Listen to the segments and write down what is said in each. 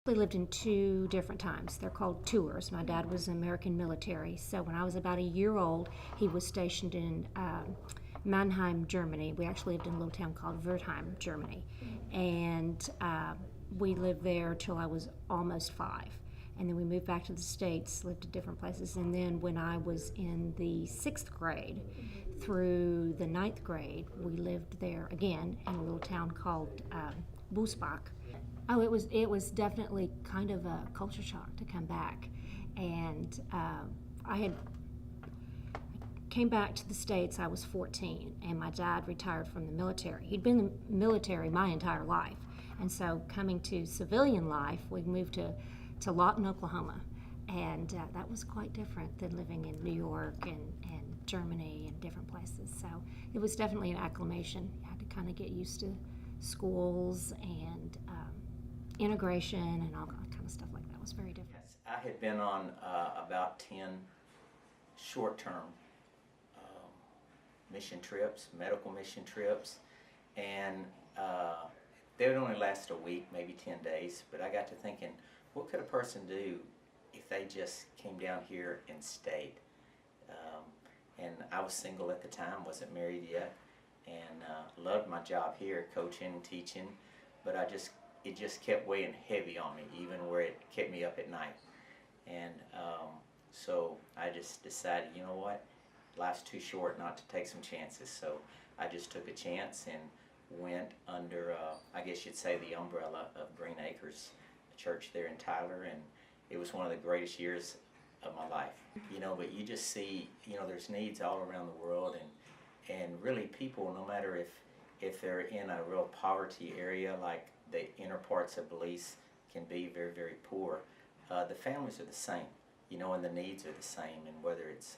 We lived in two different times. They're called tours. My dad was American military, so when I was about a year old, he was stationed in Mannheim, Germany. We actually lived in a little town called Wertheim, Germany, and we lived there till I was almost 5. And then we moved back to the States, lived at different places, and then when I was in the 6th grade through the 9th grade, we lived there again in a little town called Bussbach. Oh, it was definitely kind of a culture shock to come back, and I came back to the States. I was 14, and my dad retired from the military. He'd been in the military my entire life, and so coming to civilian life, we moved to Lawton, Oklahoma, and that was quite different than living in New York and Germany and different places. So it was definitely an acclimation. You had to kind of get used to schools and integration and all that kind of stuff like that. It was very different. Yes, I had been on about 10 short-term mission trips, medical mission trips, and they would only last a week, maybe 10 days, but I got to thinking, what could a person do if they just came down here and stayed? And I was single at the time, wasn't married yet, and loved my job here, coaching, teaching, but it just kept weighing heavy on me, even where it kept me up at night. And so I just decided, you know what, life's too short not to take some chances. So I just took a chance and went under, I guess you'd say, the umbrella of Green Acres, a church there in Tyler, and it was one of the greatest years of my life. You know, but you just see, you know, there's needs all around the world, and really people, no matter if they're in a real poverty area like the inner parts of Belize can be very, very poor, the families are the same, you know, and the needs are the same, and whether it's,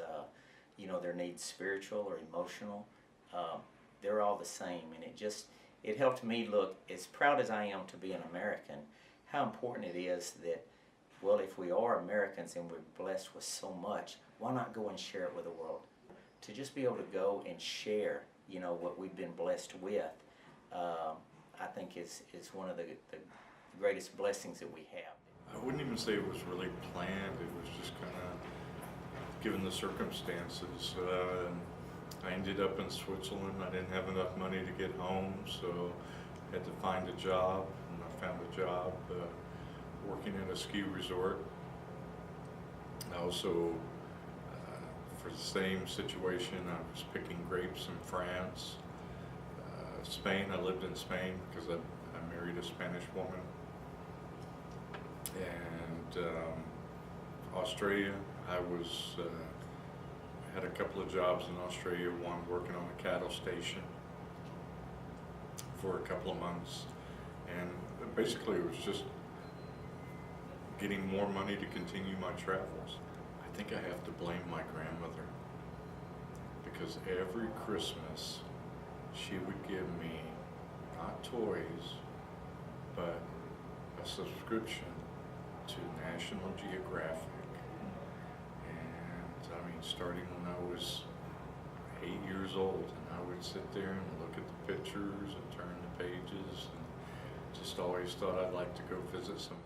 you know, their needs spiritual or emotional, they're all the same, and it helped me look, as proud as I am to be an American, how important it is that, well, if we are Americans and we're blessed with so much, why not go and share it with the world? To just be able to go and share, you know, what we've been blessed with, I think is one of the greatest blessings that we have. I wouldn't even say it was really planned. It was just kind of given the circumstances. I ended up in Switzerland. I didn't have enough money to get home, so I had to find a job, and I found a job working at a ski resort. I also, for the same situation, I was picking grapes in France. Spain, I lived in Spain because I married a Spanish woman. And Australia, I had a couple of jobs in Australia, one working on a cattle station for a couple of months. And basically it was just getting more money to continue my travels. I think I have to blame my grandmother, because every Christmas she would give me not toys, but a subscription to National Geographic. And I mean, starting when I was 8 years old, and I would sit there and look at the pictures and turn the pages, and just always thought I'd like to go visit some